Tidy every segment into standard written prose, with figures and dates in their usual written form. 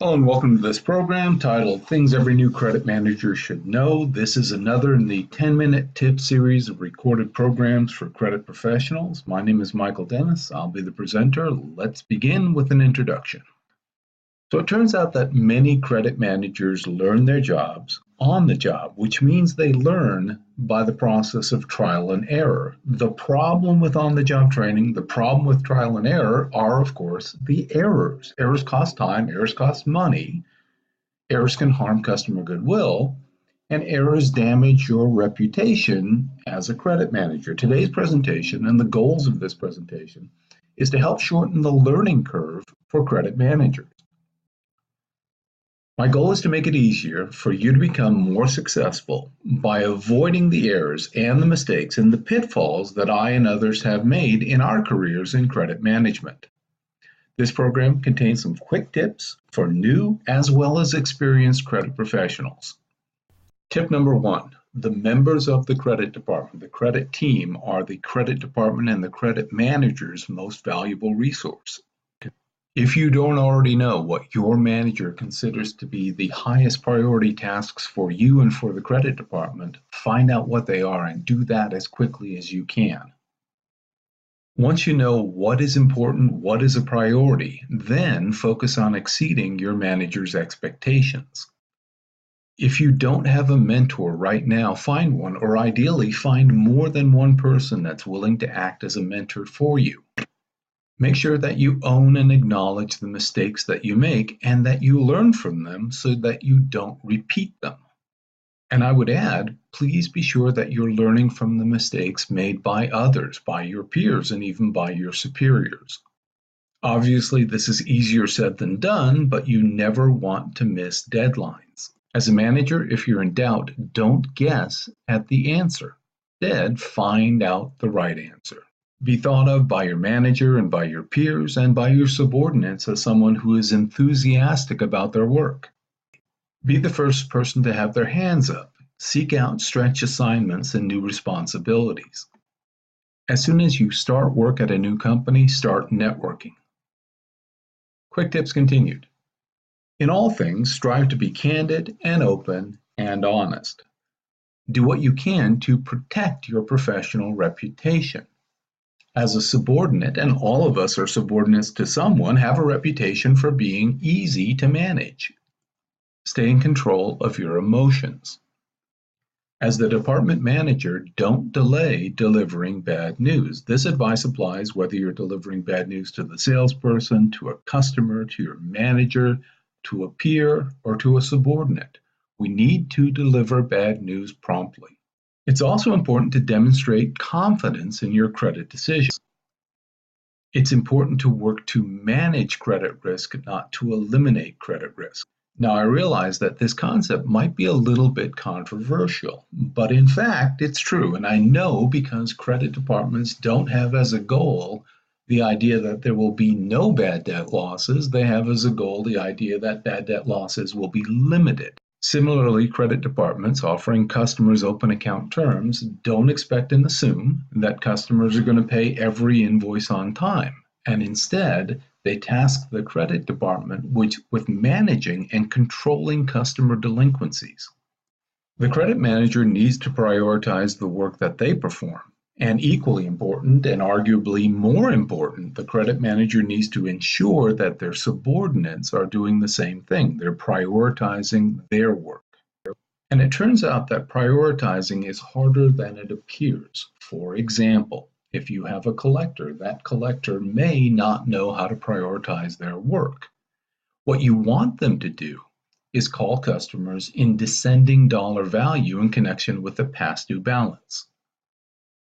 Hello and welcome to this program titled Things Every New Credit Manager Should Know. This is another in the 10-minute tip series of recorded programs for credit professionals. My name is Michael Dennis. I'll be the presenter. Let's begin with an introduction. So it turns out that many credit managers learn their jobs on the job, which means they learn by the process of trial and error. The problem with on-the-job training, the problem with trial and error are, of course, the errors. Errors cost time, errors cost money, errors can harm customer goodwill, and errors damage your reputation as a credit manager. Today's presentation and the goals of this presentation is to help shorten the learning curve for credit managers. My goal is to make it easier for you to become more successful by avoiding the errors and the mistakes and the pitfalls that I and others have made in our careers in credit management. This program contains some quick tips for new as well as experienced credit professionals. Tip number one, the members of the credit department, the credit team, are the credit department and the credit manager's most valuable resource. If you don't already know what your manager considers to be the highest priority tasks for you and for the credit department, find out what they are and do that as quickly as you can. Once you know what is important, what is a priority, then focus on exceeding your manager's expectations. If you don't have a mentor right now, find one, or ideally find more than one person that's willing to act as a mentor for you. Make sure that you own and acknowledge the mistakes that you make and that you learn from them so that you don't repeat them. And I would add, please be sure that you're learning from the mistakes made by others, by your peers, and even by your superiors. Obviously, this is easier said than done, but you never want to miss deadlines. As a manager, if you're in doubt, don't guess at the answer. Instead, find out the right answer. Be thought of by your manager and by your peers and by your subordinates as someone who is enthusiastic about their work. Be the first person to have their hands up. Seek out stretch assignments and new responsibilities. As soon as you start work at a new company, start networking. Quick tips continued. In all things, strive to be candid and open and honest. Do what you can to protect your professional reputation. As a subordinate, and all of us are subordinates to someone, have a reputation for being easy to manage. Stay in control of your emotions. As the department manager, don't delay delivering bad news. This advice applies whether you're delivering bad news to the salesperson, to a customer, to your manager, to a peer, or to a subordinate. We need to deliver bad news promptly. It's also important to demonstrate confidence in your credit decisions. It's important to work to manage credit risk, not to eliminate credit risk. Now, I realize that this concept might be a little bit controversial, but in fact, it's true. And I know because credit departments don't have as a goal the idea that there will be no bad debt losses. They have as a goal the idea that bad debt losses will be limited. Similarly, credit departments offering customers open account terms don't expect and assume that customers are going to pay every invoice on time. And instead, they task the credit department with managing and controlling customer delinquencies. The credit manager needs to prioritize the work that they perform. And equally important, and arguably more important, the credit manager needs to ensure that their subordinates are doing the same thing. They're prioritizing their work. And it turns out that prioritizing is harder than it appears. For example, if you have a collector, that collector may not know how to prioritize their work. What you want them to do is call customers in descending dollar value in connection with the past due balance.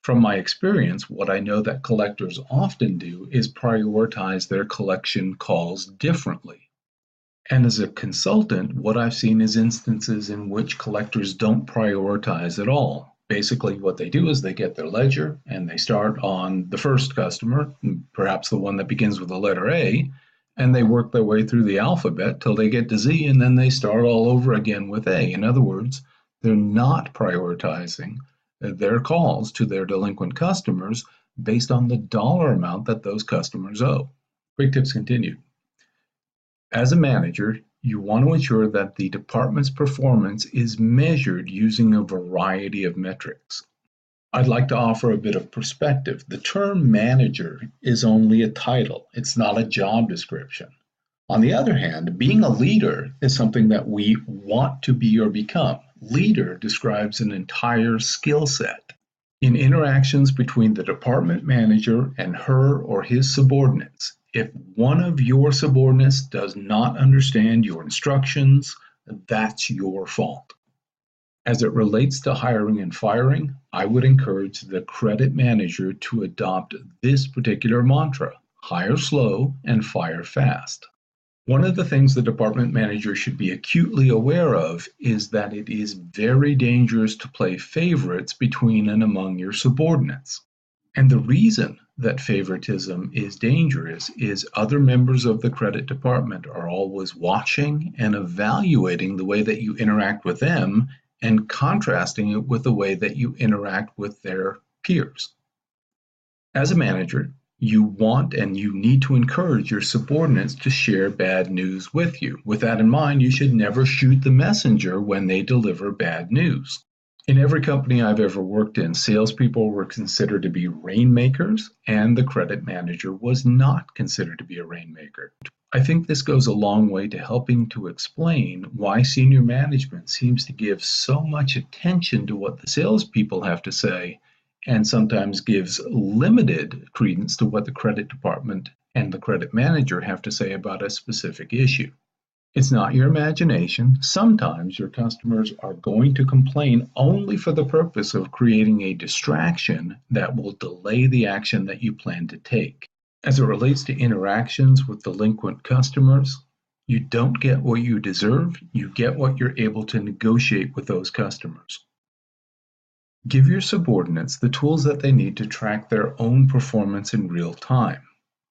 From my experience, what I know that collectors often do is prioritize their collection calls differently. And as a consultant, what I've seen is instances in which collectors don't prioritize at all. Basically, what they do is they get their ledger and they start on the first customer, perhaps the one that begins with the letter A, and they work their way through the alphabet till they get to Z, and then they start all over again with A. In other words, they're not prioritizing their calls to their delinquent customers based on the dollar amount that those customers owe. Quick tips continued. As a manager, You want to ensure that the department's performance is measured using a variety of metrics. I'd like to offer a bit of perspective. The term manager is only a title, it's not a job description. On the other hand, being a leader is something that we want to be or become. Leader describes an entire skill set. In interactions between the department manager and her or his subordinates, if one of your subordinates does not understand your instructions, that's your fault. As it relates to hiring and firing, I would encourage the credit manager to adopt this particular mantra: hire slow and fire fast. One of the things the department manager should be acutely aware of is that it is very dangerous to play favorites between and among your subordinates. And the reason that favoritism is dangerous is other members of the credit department are always watching and evaluating the way that you interact with them and contrasting it with the way that you interact with their peers. As a manager, you want and you need to encourage your subordinates to share bad news with you. With that in mind, you should never shoot the messenger when they deliver bad news. In every company I've ever worked in, salespeople were considered to be rainmakers, and the credit manager was not considered to be a rainmaker. I think this goes a long way to helping to explain why senior management seems to give so much attention to what the salespeople have to say and sometimes gives limited credence to what the credit department and the credit manager have to say about a specific issue. It's not your imagination. Sometimes your customers are going to complain only for the purpose of creating a distraction that will delay the action that you plan to take. As it relates to interactions with delinquent customers, you don't get what you deserve, you get what you're able to negotiate with those customers. Give your subordinates the tools that they need to track their own performance in real time.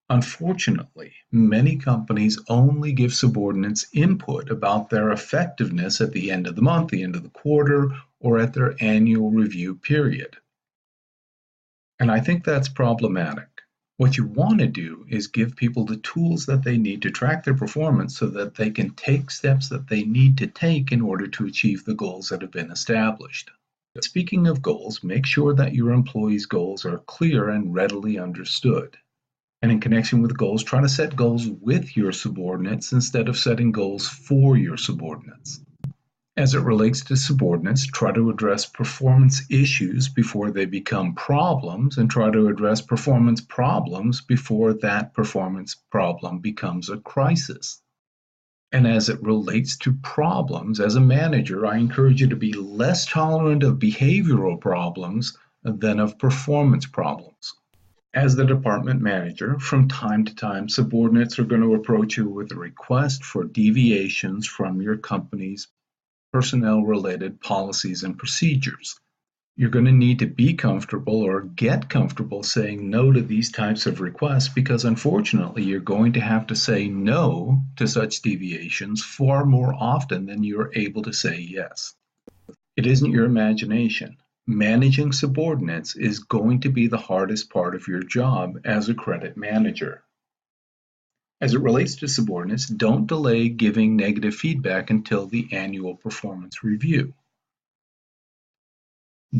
Unfortunately, many companies only give subordinates input about their effectiveness at the end of the month, the end of the quarter, or at their annual review period. And I think that's problematic. What you want to do is give people the tools that they need to track their performance so that they can take steps that they need to take in order to achieve the goals that have been established. Speaking of goals, make sure that your employees' goals are clear and readily understood. And in connection with goals, try to set goals with your subordinates instead of setting goals for your subordinates. As it relates to subordinates, try to address performance issues before they become problems, and try to address performance problems before that performance problem becomes a crisis. And as it relates to problems, as a manager, I encourage you to be less tolerant of behavioral problems than of performance problems. As the department manager, from time to time, subordinates are going to approach you with a request for deviations from your company's personnel-related policies and procedures. You're going to need to be comfortable or get comfortable saying no to these types of requests because unfortunately you're going to have to say no to such deviations far more often than you're able to say yes. It isn't your imagination. Managing subordinates is going to be the hardest part of your job as a credit manager. As it relates to subordinates, don't delay giving negative feedback until the annual performance review.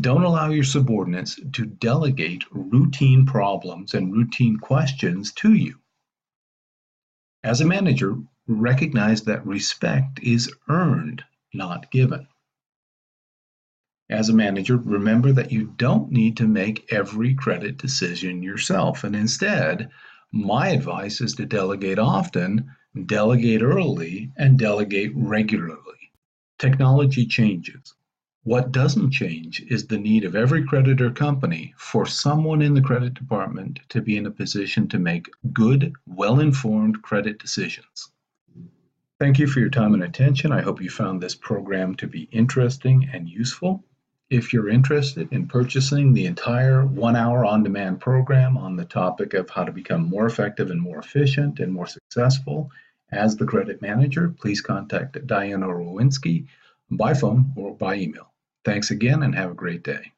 Don't allow your subordinates to delegate routine problems and routine questions to you. As a manager, recognize that respect is earned, not given. As a manager, remember that you don't need to make every credit decision yourself, and instead, my advice is to delegate often, delegate early, and delegate regularly. Technology changes. What doesn't change is the need of every creditor company for someone in the credit department to be in a position to make good, well-informed credit decisions. Thank you for your time and attention. I hope you found this program to be interesting and useful. If you're interested in purchasing the entire 1-hour on-demand program on the topic of how to become more effective and more efficient and more successful as the credit manager, please contact Diana Rowinski by phone or by email. Thanks again and have a great day.